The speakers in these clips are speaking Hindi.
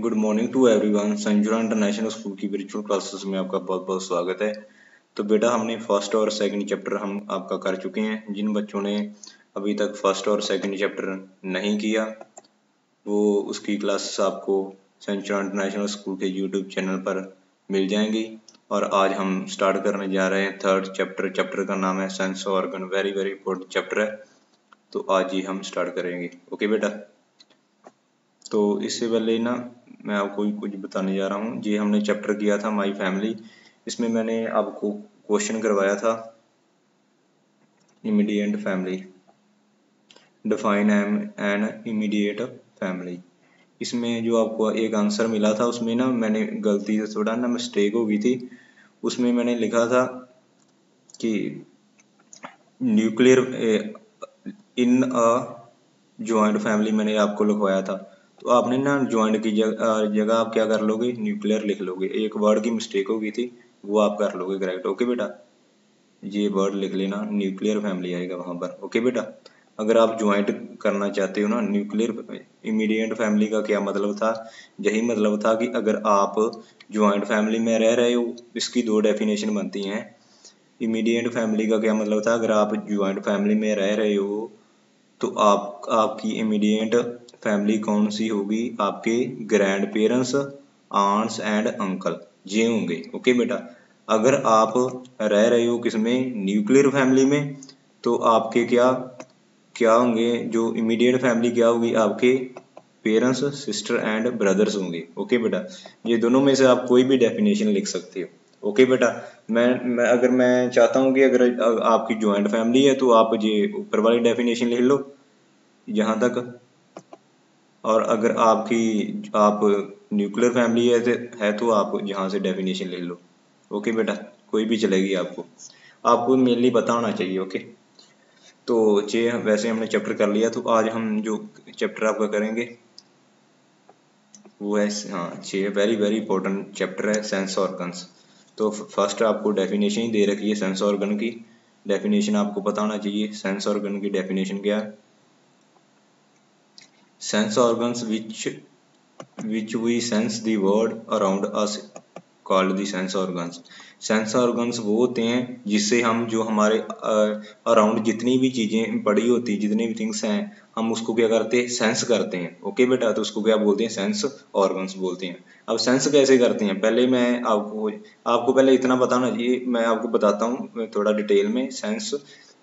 Good morning to everyone. Sanjura international school की वर्चुअल क्लासेस में आपका बहुत बहुत स्वागत है। तो बेटा हमने फर्स्ट और सेकंड चैप्टर हम आपका कर चुके हैं। जिन बच्चों ने अभी तक फर्स्ट और सेकंड चैप्टर नहीं किया वो उसकी क्लासेस आपको संजुरा इंटरनेशनल स्कूल के यूट्यूब चैनल पर मिल जाएंगी। और आज हम स्टार्ट करने जा रहे हैं थर्ड चैप्टर। चैप्टर का नाम है sense organ. Very very important chapter है, तो आज ही हम स्टार्ट करेंगे। ओके बेटा, तो इससे पहले ना मैं आपको कुछ बताने जा रहा हूँ। ये हमने चैप्टर किया था माई फैमिली। इसमें मैंने आपको क्वेश्चन करवाया था immediate family, define an immediate family. इसमें जो आपको एक आंसर मिला था उसमें ना मैंने गलती से थोड़ा ना मिस्टेक हो गई थी। उसमें मैंने लिखा था कि nuclear in a joint family मैंने आपको लिखवाया था। तो आपने ना ज्वाइंट की जगह आप क्या कर लोगे, न्यूक्लियर लिख लोगे। एक वर्ड की मिस्टेक हो गई थी, वो आप कर लोगे करेक्ट। ओके बेटा, ये वर्ड लिख लेना, न्यूक्लियर फैमिली आएगा वहां पर। ओके बेटा, अगर आप ज्वाइंट करना चाहते हो ना, न्यूक्लियर इमीडिएट फैमिली का क्या मतलब था, यही मतलब था कि अगर आप ज्वाइंट फैमिली में रह रहे हो, इसकी दो डेफिनेशन बनती हैं। इमीडिएट फैमिली का क्या मतलब था, अगर आप ज्वाइंट फैमिली में रह रहे हो तो आपकी इमीडिएट फैमिली कौन सी होगी, आपके grandparents, aunts and uncle, ये होंगे। ओके बेटा, अगर आप रह रहे हो किसमें, न्यूक्लियर फैमिली में, तो आपके क्या क्या होंगे, जो इमीडिएट फैमिली क्या होगी, आपके पेरेंट्स, सिस्टर एंड ब्रदर्स होंगे। ओके बेटा, ये दोनों में से आप कोई भी डेफिनेशन लिख सकते हो। ओके बेटा, मैं चाहता हूँ कि अगर आपकी ज्वाइंट फैमिली है तो आप ये ऊपर वाली डेफिनेशन लिख लो यहाँ तक, और अगर आप न्यूक्लियर फैमिली है तो आप यहाँ से डेफिनेशन ले लो। ओके बेटा, कोई भी चलेगी, आपको मेनली पता होना चाहिए। ओके, तो ये वैसे हमने चैप्टर कर लिया। तो आज हम जो चैप्टर आपका करेंगे वो है, हाँ, ये वेरी वेरी इंपॉर्टेंट चैप्टर है, सेंस ऑर्गन्स। तो फर्स्ट आपको डेफिनेशन ही दे रखी है सेंस ऑर्गन की। डेफिनेशन आपको पता होना चाहिए, सेंस ऑर्गन की डेफिनेशन क्या है। Sense organs which we sense the world around us called the sense organs। Sense organs वो होते हैं जिससे हम जो हमारे अराउंड जितनी भी चीजें पड़ी होती, जितनी भी थिंग्स हैं, हम उसको क्या करते हैं, सेंस करते हैं। ओके बेटा, तो उसको क्या बोलते हैं, सेंस ऑर्गन्स बोलते हैं। अब सेंस कैसे करते हैं, पहले मैं आपको पहले इतना बताना चाहिए, मैं आपको बताता हूँ थोड़ा डिटेल में। सेंस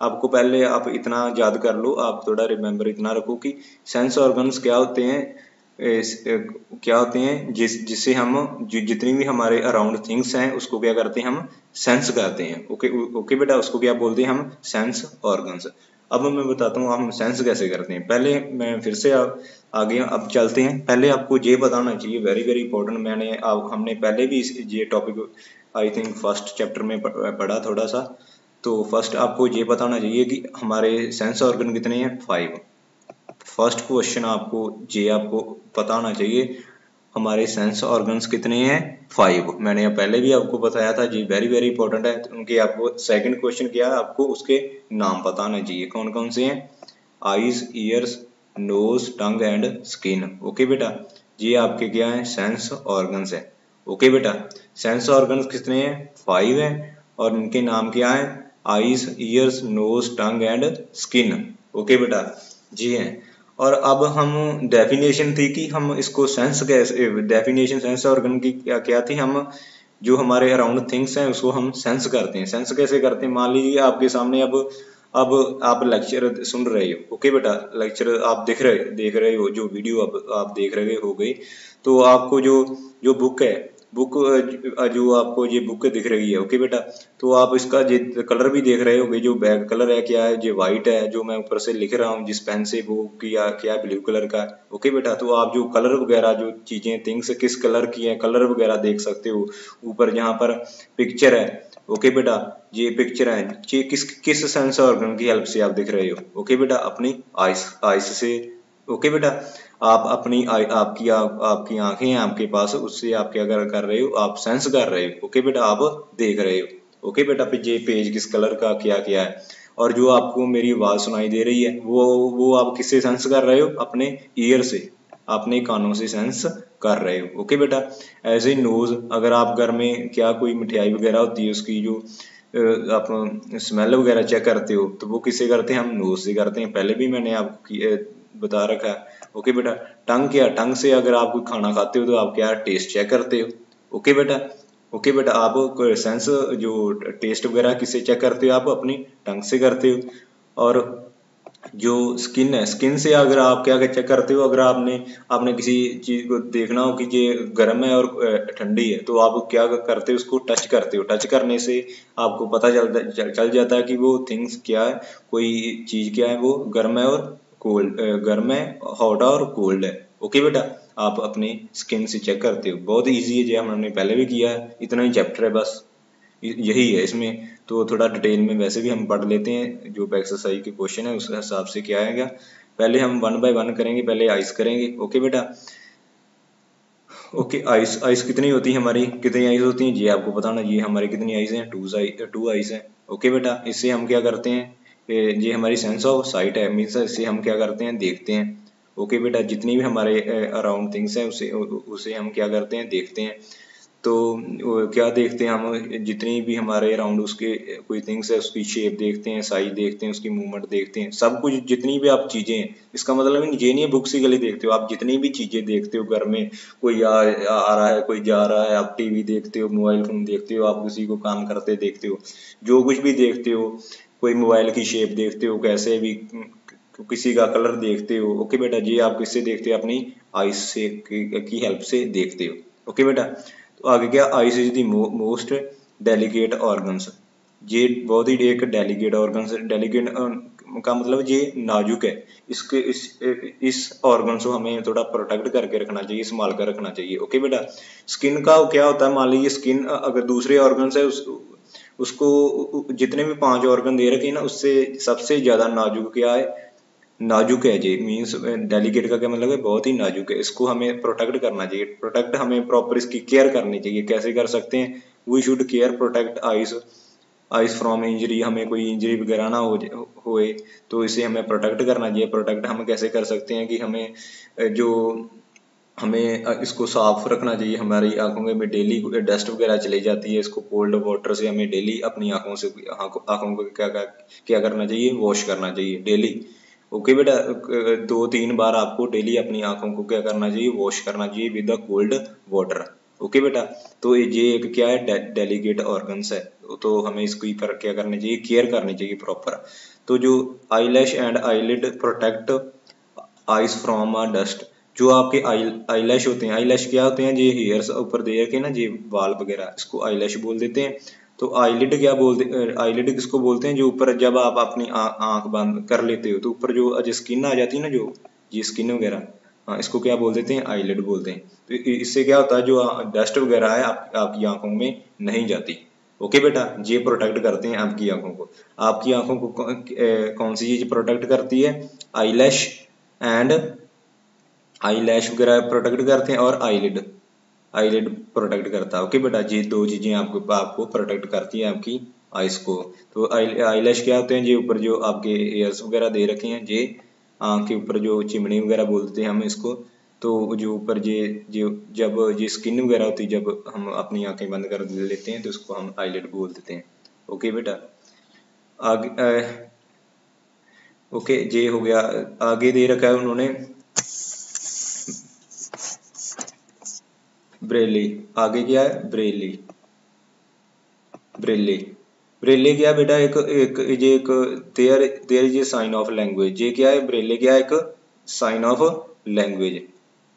आपको पहले आप इतना याद कर लो, आप थोड़ा रिमेम्बर इतना रखो कि सेंस ऑर्गन्स क्या होते हैं, क्या होते हैं जिससे हम जितनी भी हमारे अराउंड थिंग्स हैं उसको क्या करते हैं, हम सेंस करते हैं। ओके ओके बेटा, उसको क्या बोलते हैं, हम सेंस ऑर्गन्स। अब मैं बताता हूँ हम सेंस कैसे करते हैं। पहले मैं फिर से आगे अब चलते हैं। पहले आपको ये बताना चाहिए, वेरी वेरी इंपॉर्टेंट, हमने पहले भी ये topic I think first chapter में पढ़ा थोड़ा सा। तो फर्स्ट आपको ये बताना चाहिए कि हमारे सेंस ऑर्गन कितने हैं, 5। फर्स्ट क्वेश्चन आपको पता होना चाहिए, हमारे सेंस ऑर्गन्स कितने हैं, 5। मैंने पहले भी आपको बताया था, जी वेरी वेरी इंपॉर्टेंट है। उनके आपको सेकंड क्वेश्चन क्या है, आपको उसके नाम पता होना चाहिए, कौन कौन से हैं, eyes, ears, nose, tongue and skin. Okay बेटा, ये आपके क्या है, सेंस ऑर्गन्स है। ओके बेटा, सेंस ऑर्गन्स कितने हैं, 5 हैं, और इनके नाम क्या है, eyes, ears, nose, tongue and skin. Okay बेटा, जी हैं। और अब हम डेफिनेशन थी कि हम इसको सेंस कैसे, डेफिनेशन सेंस ऑर्गन की क्या क्या थी, हम जो हमारे अराउंड थिंग्स हैं उसको हम सेंस करते हैं। सेंस कैसे करते हैं, मान लीजिए आपके सामने अब आप लेक्चर सुन रहे हो। ओके बेटा, लेक्चर आप देख रहे हो, जो वीडियो आप देख रहे हो गई, तो आपको जो जो बुक जो आपको ये बुक दिख रही है। ओके बेटा, तो आप इसका कलर भी देख रहे होगे, जो बैक कलर है क्या है, जो व्हाइट है, जो मैं ऊपर से लिख रहा हूँ जिस पेन से, वो क्या ब्लू कलर का है। ओके बेटा, तो आप जो कलर वगैरह जो चीजें थिंग्स किस कलर की है, कलर वगैरह देख सकते हो। ऊपर जहाँ पर पिक्चर है, ओके बेटा, ये पिक्चर है, ये किस किस सेंस ऑर्गन की हेल्प से आप दिख रहे हो, ओके बेटा, अपनी आइस से। ओके बेटा, आप अपनी आपकी आंखें हैं आपके पास, उससे आप क्या कर रहे हो, आप सेंस कर रहे हो। ओके बेटा, आप देख रहे हो। ओके बेटा, ये पेज किस कलर का क्या क्या है, और जो आपको मेरी आवाज सुनाई दे रही है वो आप किससे सेंस कर रहे हो, अपने ईयर से। अपने कानों से सेंस कर रहे हो। ओके बेटा, ऐसे ही नोज, अगर आप घर में क्या कोई मिठाई वगैरह होती है उसकी जो आप स्मेल वगैरह चेक करते हो तो वो किससे करते हैं, हम नोज से करते हैं, पहले भी मैंने आपको बता रखा है। ओके बेटा, टंग क्या, टंग से अगर आप कोई खाना खाते हो तो आप क्या टेस्ट चेक करते हो। ओके बेटा, ओके बेटा, आप सेंस जो टेस्ट वगैरह किससे चेक करते हो, आप अपनी टंग से करते हो। और जो स्किन है, स्किन से अगर आप क्या चेक करते हो, अगर आपने किसी चीज को देखना हो कि ये गर्म है और ठंडी है तो आप क्या करते हो, उसको टच करते हो। टच करने से आपको पता चल जाता है कि वो थिंग्स क्या है, कोई चीज क्या है, वो गर्म है और कोल्ड, गर्म है, हॉट है और कोल्ड है। ओके बेटा, आप अपने स्किन से चेक करते हो। बहुत इजी है, जो हमने पहले भी किया है, इतना ही चैप्टर है बस, यही है इसमें। तो थोड़ा डिटेल में वैसे भी हम पढ़ लेते हैं, जो एक्सरसाइज के क्वेश्चन है उस हिसाब से क्या आएगा। पहले हम 1 बाय 1 करेंगे, पहले आइस करेंगे। ओके बेटा, ओके, आइस आइस कितनी होती है हमारी, कितनी आइस होती है ये आपको बताना। ये हमारी कितनी आइस हैं, 2 आइस हैं। ओके बेटा, इससे हम क्या करते हैं, ये हमारी सेंस ऑफ साइट है, मीन्स इससे हम क्या करते हैं, देखते हैं। ओके बेटा, जितनी भी हमारे अराउंड थिंग्स है उसे हम क्या करते हैं, देखते हैं। तो क्या देखते हैं हम, जितनी भी हमारे अराउंड उसके कोई थिंग्स है उसकी शेप देखते हैं, साइज देखते हैं, उसकी मूवमेंट देखते हैं, सब कुछ, जितनी भी आप चीजें हैं। इसका मतलब ये नहीं है बुक्स ही गली देखते हो, आप जितनी भी चीजें देखते हो घर में, कोई आ रहा है, कोई जा रहा है, आप टीवी देखते हो, मोबाइल फोन देखते हो, आप किसी को काम करते देखते हो, जो कुछ भी देखते हो, कोई मोबाइल की शेप देखते हो, कैसे भी किसी का कलर देखते हो। ओके बेटा, ये आप किससे देखते हो, अपनी आईज से की हेल्प से देखते हो। ओके बेटा, तो आगे क्या, ice is the most delicate organs. ये बहुत ही एक डेलिकेट ऑर्गन्स, डेलिकेट का मतलब ये नाजुक है। इसके इस ऑर्गन को हमें थोड़ा प्रोटेक्ट करके रखना चाहिए, संभाल कर रखना चाहिए। ओके बेटा, स्किन का क्या होता है, मान लीजिए स्किन अगर दूसरे ऑर्गन है उसको जितने भी 5 ऑर्गन दे रखे हैं ना, उससे सबसे ज्यादा नाजुक क्या है, नाजुक है जी, मीन्स डेलिकेट का क्या मतलब है, बहुत ही नाजुक है। इसको हमें प्रोटेक्ट करना चाहिए, प्रोटेक्ट हमें प्रॉपर इसकी केयर करनी चाहिए। कैसे कर सकते हैं, we should care protect eyes eyes from injury, हमें कोई इंजरी वगैरह ना होए तो इसे हमें प्रोटेक्ट करना चाहिए। प्रोटेक्ट हम कैसे कर सकते हैं कि जो हमें इसको साफ रखना चाहिए, हमारी आंखों में डेली डस्ट वगैरह चली जाती है, इसको कोल्ड वाटर से हमें डेली अपनी आंखों को क्या करना चाहिए, वॉश करना चाहिए डेली। ओके बेटा, 2-3 बार आपको डेली अपनी आंखों को क्या करना चाहिए, वॉश करना चाहिए with the cold water. Okay बेटा, तो ये एक क्या है, डेलिकेट ऑर्गन्स है, तो हमें इसको क्या करना चाहिए, केयर करनी चाहिए प्रॉपर। तो जो eyelash and eyelid protect ice from a dust, जो आपके आईलैश होते हैं, आईलैश क्या होते हैं, ये हेयर्स ऊपर दे रखे ना, ये बाल वगैरह, इसको आईलैश बोल देते हैं। तो आईलिड क्या बोलते, आईलिड किसको बोलते हैं, जो ऊपर जब आप अपनी आंख बंद कर लेते हो तो ऊपर जो स्किन आ जाती है ना, जो ये स्किन वगैरह, हाँ, इसको क्या बोल देते हैं, आईलिड बोलते हैं। तो इससे क्या होता है, जो डस्ट वगैरह है आपकी आंखों में नहीं जाती। ओके बेटा, ये प्रोटेक्ट करते हैं आपकी आंखों को। आपकी आंखों को कौन सी चीज प्रोटेक्ट करती है, आईलैश एंड आईलैश वगैरह प्रोटेक्ट करते हैं, और आईलिड आईलिड प्रोटेक्ट करता है। ओके बेटा, ये 2 चीजें आपको प्रोटेक्ट करती है आपकी आइस को। तो आईलैश क्या होते हैं, ये ऊपर जो आपके एयर्स वगैरह दे रखे हैं, ये आँख के ऊपर जो चिमनी वगैरह बोलते हैं हम इसको, तो जो ऊपर जो जब ये स्किन वगैरह होती है, जब हम अपनी आंखें बंद कर लेते हैं तो उसको हम आईलिड बोल देते हैं। ओके बेटा, आगे ओके, ये हो गया। आगे दे रखा है उन्होंने ब्रेली, आगे क्या है, ब्रेली, ब्रेली, ब्रेले क्या बेटा, एक एक ये एक there there is a sign of language. ये क्या है, ब्रेले क्या, एक साइन ऑफ लैंग्वेज।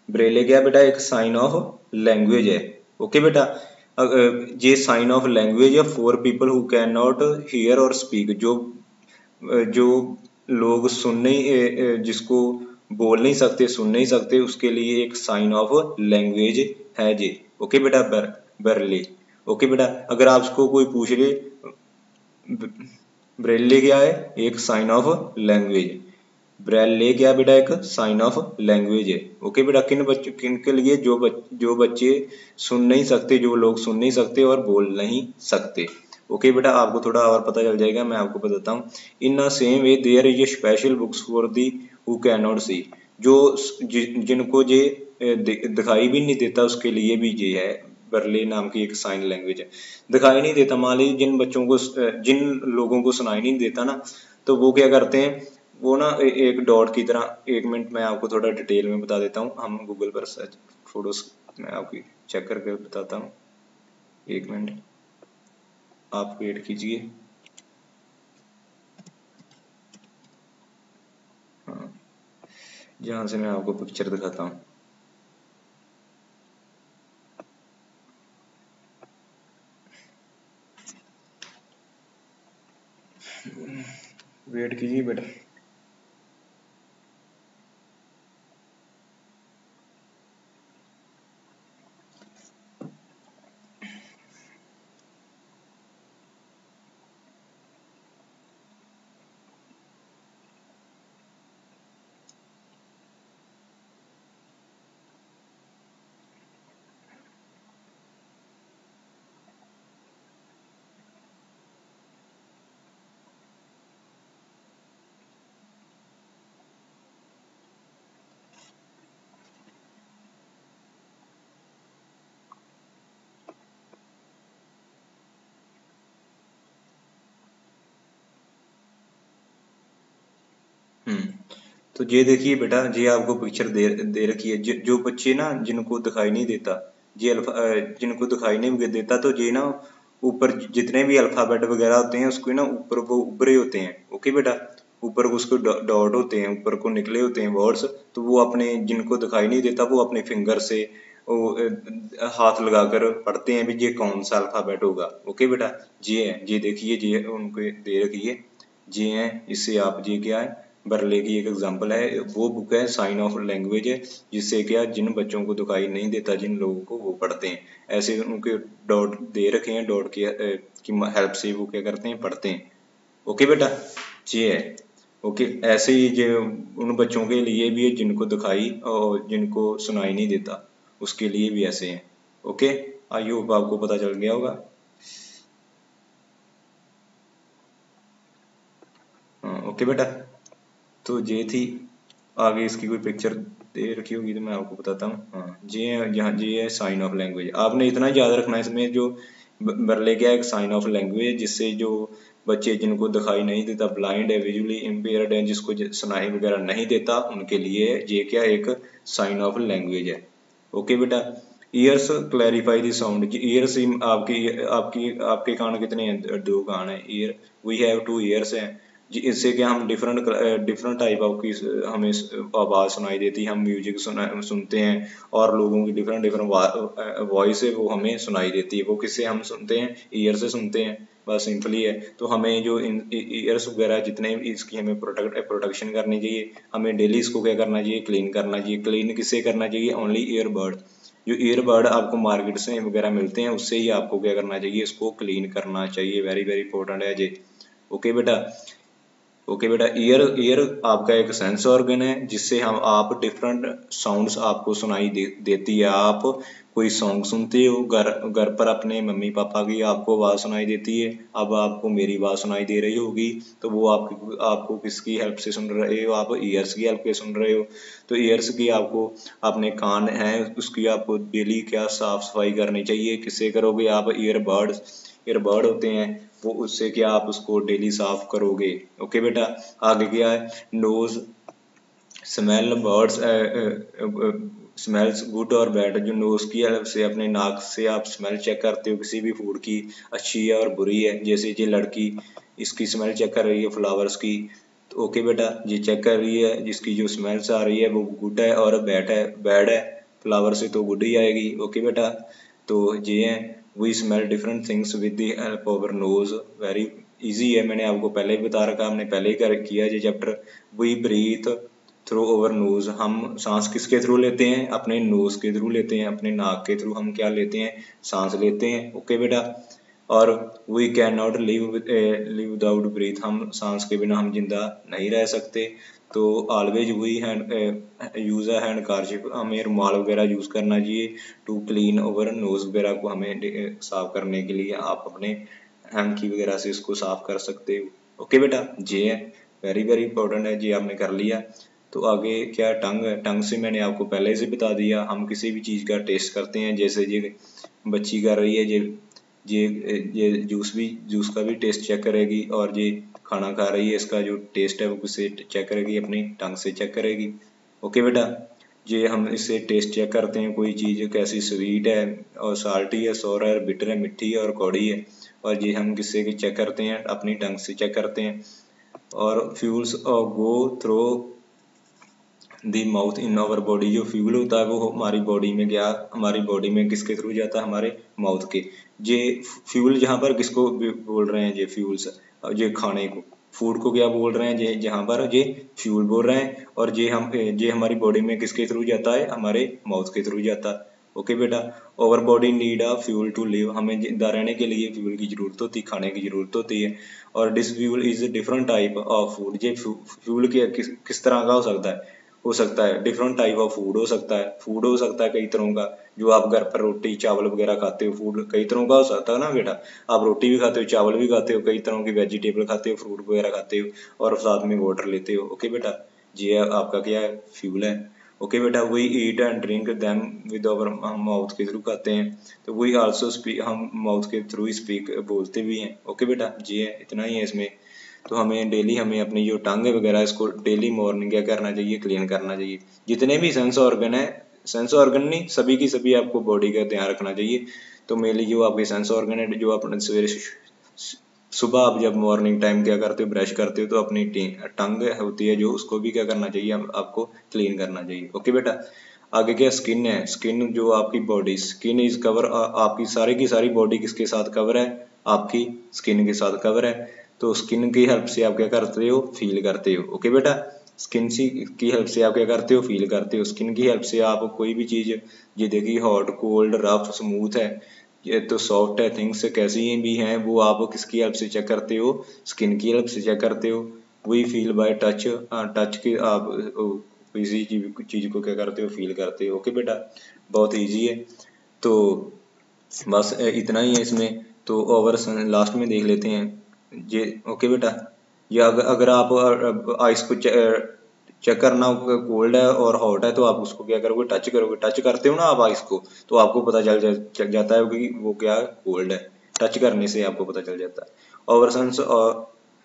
ब्रेले क्या बेटा, एक साइन ऑफ लैंग्वेज है। ओके बेटा, ये साइन ऑफ लैंग्वेज है for people who can not here और स्पीक, जो लोग सुन नहीं, जिसको बोल नहीं सकते, सुन नहीं सकते, उसके लिए एक साइन ऑफ लैंग्वेज है जी। ओके बेटा, ब्रेली। ओके बेटा, अगर आपको कोई पूछ ले ब्रेले क्या है, एक साइन ऑफ लैंग्वेज। ब्रेले क्या बेटा, एक साइन ऑफ लैंग्वेज है। ओके बेटा, किन के लिए, जो बच्चे सुन नहीं सकते, जो लोग सुन नहीं सकते और बोल नहीं सकते। ओके बेटा, आपको थोड़ा और पता चल जाएगा, मैं आपको बताता हूँ। In a same way there is a special books for the who can not see. जो जिनको ये दिखाई भी नहीं देता उसके लिए भी ये है, बरले नाम की एक साइन लैंग्वेज है। दिखाई नहीं देता, मान लीजिए जिन बच्चों को जिन लोगों को सुनाई नहीं देता ना, तो वो क्या करते हैं, वो ना एक डॉट की तरह, 1 मिनट मैं आपको थोड़ा डिटेल में बता देता हूँ, हम गूगल पर सर्च फोटोज मैं आपकी चेक करके बताता हूँ। 1 मिनट आप वेट कीजिए। हाँ, जहाँ से मैं आपको पिक्चर दिखाता हूँ। वेट कीजिए बेटा। तो ये देखिए बेटा, ये आपको पिक्चर दे रखी है। जो बच्चे ना जिनको दिखाई नहीं देता, ये जिनको दिखाई नहीं देता, तो ये ना ऊपर जितने भी अल्फाबेट वगैरह होते हैं उसको ना ऊपर वो उभरे होते हैं। ओके बेटा, ऊपर उसको डॉट होते हैं, ऊपर को निकले होते हैं वर्ड्स, तो वो अपने जिनको दिखाई नहीं देता वो अपने फिंगर से वो हाथ लगाकर पढ़ते हैं भी ये कौन सा अल्फाबेट होगा। ओके बेटा, ये है, ये देखिए, ये उनको दे रखी है, ये है। इससे आप ये क्या है, बरले की एक एग्जांपल है, वो बुक है साइन ऑफ लैंग्वेज है, जिससे क्या जिन बच्चों को दिखाई नहीं देता, जिन लोगों को, वो पढ़ते हैं। ऐसे उनके डॉट दे रखे हैं, डॉट की हेल्प से वो क्या करते हैं, पढ़ते हैं। ओके बेटा, ये है। ओके, ऐसे ही जो उन बच्चों के लिए भी है जिनको दिखाई और जिनको सुनाई नहीं देता, उसके लिए भी ऐसे हैं। ओके, आई होप आपको पता चल गया होगा। हाँ, ओके बेटा, तो ये थी। आगे इसकी कोई पिक्चर दे रखी होगी तो मैं आपको बताता हूँ। हाँ, ये है, यहाँ ये है साइन ऑफ लैंग्वेज। आपने इतना याद रखना है इसमें, जो बरले क्या एक साइन ऑफ लैंग्वेज, जिससे जो बच्चे जिनको दिखाई नहीं देता, ब्लाइंड है, विजुअली इम्पेयर्ड है, जिसको सुनाई वगैरह नहीं देता, उनके लिए ये क्या एक साइन ऑफ लैंग्वेज है। ओके बेटा, years clarify the sound. Years आपकी आपकी आपके कान कितने हैं, 2 कान है। ईयर, वी हैव 2 ईयर्स हैं जी। इससे क्या हम डिफरेंट टाइप ऑफ की हमें आवाज़ सुनाई देती है, हम म्यूजिक सुनते हैं, और लोगों की डिफरेंट डिफरेंट वॉइस है वो हमें सुनाई देती है। वो किससे हम सुनते हैं, ईयर से सुनते हैं, बस सिंपली है। तो हमें जो इन ईयर्स वगैरह जितने भी इसकी हमें प्रोटेक्शन करनी चाहिए, हमें डेली इसको क्या करना चाहिए, क्लीन करना चाहिए। क्लीन किससे करना चाहिए, ओनली ईयरबड। जो ईयरबड आपको मार्केट से वगैरह मिलते हैं, उससे ही आपको क्या करना चाहिए, इसको क्लीन करना चाहिए। वेरी वेरी इंपॉर्टेंट है जी। ओके बेटा, ओके बेटा, ईयर ईयर आपका एक सेंस ऑर्गन है, जिससे हम आप डिफरेंट साउंड्स आपको सुनाई देती है। आप कोई सॉन्ग सुनते हो घर घर पर, अपने मम्मी पापा की आपको आवाज़ सुनाई देती है, अब आपको मेरी आवाज़ सुनाई दे रही होगी, तो वो आपको किसकी हेल्प से सुन रहे हो, आप ईयर्स की हेल्प से सुन रहे हो। तो ईयर्स की आपको, अपने कान हैं उसकी आपको डेली क्या साफ सफाई करनी चाहिए, किससे करोगे आप, ईयरबड होते हैं वो, उससे क्या आप उसको डेली साफ करोगे। ओके बेटा, आगे क्या है, nose, smell, birds smells good और बैड। जो नोज की हेल्प से, अपने नाक से आप स्मेल चेक करते हो किसी भी फूड की, अच्छी है और बुरी है। जैसे ये लड़की, इसकी स्मेल चेक कर रही है फ्लावर्स की, तो ओके बेटा, ये चेक कर रही है जिसकी जो स्मेल्स आ रही है वो गुड है और बैड है। फ्लावर से तो गुड ही आएगी। ओके बेटा, तो ये है, we smell different things with the help of our nose. Very easy है, मैंने आपको पहले ही बता रखा, हमने पहले ही किया ये chapter. We breathe through over nose. हम सांस किसके थ्रू लेते हैं, अपने नोज के थ्रू लेते हैं, अपने नाक के थ्रू हम क्या लेते हैं, सांस लेते हैं। ओके बेटा, और we can not live without breath. हम सांस के बिना हम जिंदा नहीं रह सकते। तो always we hand use a handkerchief. हमें रुमाल वगैरह यूज करना चाहिए टू क्लीन ओवर नोज वगैरह को, हमें साफ करने के लिए आप अपने हैंकी वगैरह से इसको साफ कर सकते हो। ओके बेटा, ये है, वेरी वेरी इंपॉर्टेंट है जी, आपने कर लिया। तो आगे क्या टंग है, टंग से मैंने आपको पहले से बता दिया, हम किसी भी चीज़ का टेस्ट करते हैं, जैसे ये बच्ची कर रही है, ये जूस का भी टेस्ट चेक करेगी, और ये खाना खा रही है, इसका जो टेस्ट है वो किससे चेक करेगी, अपनी टंग से चेक करेगी। ओके बेटा, ये हम इससे टेस्ट चेक करते हैं कोई चीज़ कैसी स्वीट है और साल्टी है, सोर है, बिटर है, मिट्टी है और कौड़ी है, और ये हम किससे की चेक करते हैं, अपनी टंग से चेक करते हैं। और fuels go through the mouth in our body, जो फ्यूल होता है वो हमारी बॉडी में गया, हमारी बॉडी में किसके थ्रू जाता है, हमारे माउथ के। ये फ्यूल जहाँ पर किसको बोल रहे हैं, ये फ्यूल्स ये खाने को, फूड को क्या बोल रहे हैं, ये जहाँ पर ये फ्यूल बोल रहे हैं, और ये हमारी बॉडी में किसके थ्रू जाता है, हमारे माउथ के थ्रू जाता है। ओके बेटा, over body need a fuel to live, हमें जिंदा रहने के लिए फ्यूल की जरूरत होती है, खाने की जरूरत होती है। और this fuel is different type of food, ये फ्यूल किस तरह का हो सकता है डिफरेंट टाइप ऑफ फूड हो सकता है, कई तरह का, जो आप घर पर रोटी चावल वगैरह खाते हो, फूड कई तरह का हो सकता है ना बेटा, आप रोटी भी खाते हो, चावल भी खाते हो, कई तरह की वेजिटेबल खाते हो, फ्रूट वगैरह खाते हो, और साथ में वाटर लेते हो। ओके बेटा, ये आपका क्या है, फ्यूल है। ओके बेटा, we eat and drink them with our, हम माउथ के थ्रू खाते हैं, तो वी आल्सो स्पीक, हम माउथ के थ्रू स्पीक बोलते भी हैं। ओके बेटा, ये है, इतना ही है इसमें। तो हमें डेली हमें अपनी जो टांगे वगैरह इसको डेली मॉर्निंग क्या करना चाहिए, क्लीन करना चाहिए। जितने भी सेंस ऑर्गन है, सेंस ऑर्गन नहीं, सभी की सभी आपको बॉडी का ध्यान रखना चाहिए। तो मेनली जो आपके सेंस ऑर्गन है, जो अपने सवेरे सुबह आप जब मॉर्निंग टाइम क्या करते हो, ब्रश करते हो, तो अपनी टंग होती है जो, उसको भी क्या करना चाहिए, आपको क्लीन करना चाहिए। ओके बेटा, आगे क्या स्किन है, स्किन जो आपकी बॉडी, स्किन इज कवर, आपकी सारी की सारी बॉडी किसके साथ कवर है, आपकी स्किन के साथ कवर है। तो स्किन की हेल्प से आप क्या करते हो, फील करते हो। ओके बेटा, स्किन की हेल्प से आप क्या करते हो, फील करते हो। स्किन की हेल्प से आप कोई भी चीज़, ये देखिए हॉट कोल्ड रफ स्मूथ है, ये तो सॉफ्ट है, थिंग्स कैसी भी हैं, वो आप किसकी हेल्प से चेक करते हो, स्किन की हेल्प से चेक करते हो। We feel by touch, touch के आप किसी चीज़ को क्या करते हो, फील करते हो। ओके बेटा, बहुत ईजी है। तो बस इतना ही है इसमें। तो ओवर लास्ट में देख लेते हैं ये। ओके बेटा, ये अगर आप आइस को चेक करना कोल्ड है और हॉट है, तो आप उसको क्या करोगे, टच करोगे, टच करते हो ना आप आइस को, तो आपको पता चल जाता है कि वो क्या कोल्ड है, टच करने से आपको पता चल जाता है। Over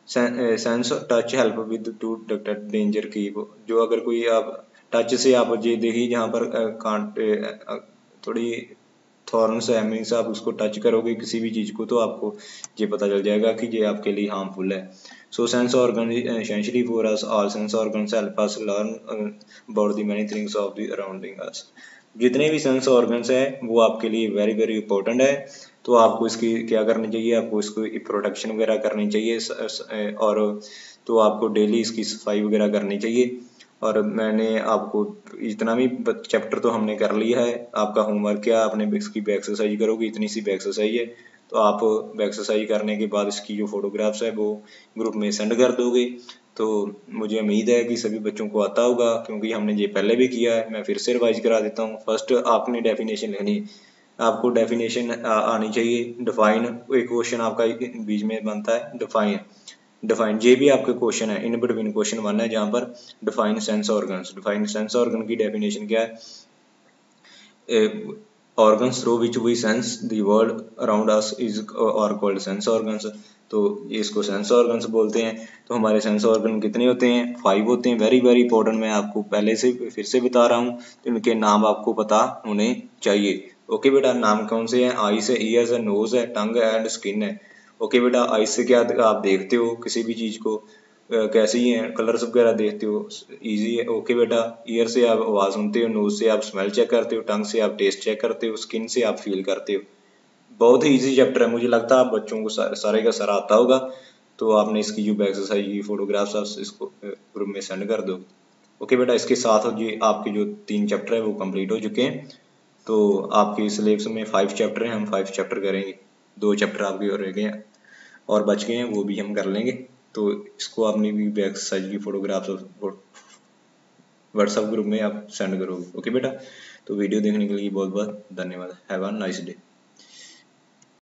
sense touch help with two detect danger की, जो अगर कोई आप टच से आप ये देखिए जहाँ पर कांटे थोड़ी थॉर्न्स है, मीन्स आप उसको टच करोगे किसी भी चीज़ को, तो आपको ये पता चल जाएगा कि ये आपके लिए हार्मफुल है। So sense organ essentially for us all, sense organs help us learn about the many things of the surrounding us. जितने भी सेंस ऑर्गन्स है वो आपके लिए वेरी वेरी इंपॉर्टेंट है। तो आपको इसकी क्या करनी चाहिए, आपको इसको प्रोटेक्शन वगैरह करनी चाहिए, और तो आपको डेली इसकी सफाई वगैरह करनी चाहिए। और मैंने आपको इतना भी चैप्टर तो हमने कर लिया है, आपका होमवर्क क्या, आपने इसकी एक्सरसाइज करोगे, इतनी सी एक्सरसाइज है। तो आप एक्सरसाइज करने के बाद इसकी जो फोटोग्राफ्स है वो ग्रुप में सेंड कर दोगे। तो मुझे उम्मीद है कि सभी बच्चों को आता होगा, क्योंकि हमने ये पहले भी किया है। मैं फिर से रिवाइज करा देता हूँ। फर्स्ट आपने डेफिनेशन लिखनी, आपको डेफिनेशन आनी चाहिए। डिफाइन, एक क्वेश्चन आपका बीच में बनता है, डिफाइन ये भी आपके क्वेश्चन है, इन बिटवीन क्वेश्चन 1 है, जहाँ पर define sense organs, define sense organ की डेफिनेशन क्या है, organs through which we sense the world around us is are called sense organs. तो इसको सेंस ऑर्गन्स बोलते हैं। तो हमारे सेंस ऑर्गन कितने होते हैं, 5 होते हैं। वेरी वेरी इंपॉर्टेंट, मैं आपको पहले से फिर से बता रहा हूँ, तो इनके नाम आपको पता होने चाहिए। ओके बेटा, नाम कौन से हैं, आईज है, ईयर्स है, नोज है, टंग है एंड स्किन है। ओके बेटा, आइज से क्या आप देखते हो किसी भी चीज़ को, कैसी है, कलर्स वगैरह देखते हो, इजी है। ओके बेटा, ईयर से आप आवाज़ सुनते हो, नोज से आप स्मेल चेक करते हो, टंग से आप टेस्ट चेक करते हो, स्किन से आप फील करते हो। बहुत ही इजी चैप्टर है, मुझे लगता है आप बच्चों को सारे का सारा आता होगा। तो आपने इसकी जो एक्सरसाइज की फोटोग्राफ्स आप इसको ग्रुप में सेंड कर दो। ओके बेटा, इसके साथ ये आपके जो 3 चैप्टर है वो कंप्लीट हो चुके हैं। तो आपके सिलेबस में 5 चैप्टर हैं, हम 5 चैप्टर करेंगे। 2 चैप्टर आपके और रह गए हैं और बच गए हैं, वो भी हम कर लेंगे। तो इसको आपने भी एक्सरसाइज की फोटोग्राफ्स व्हाट्सएप ग्रुप में आप सेंड करोगे। ओके बेटा, तो वीडियो देखने के लिए बहुत बहुत धन्यवाद। Have a nice day.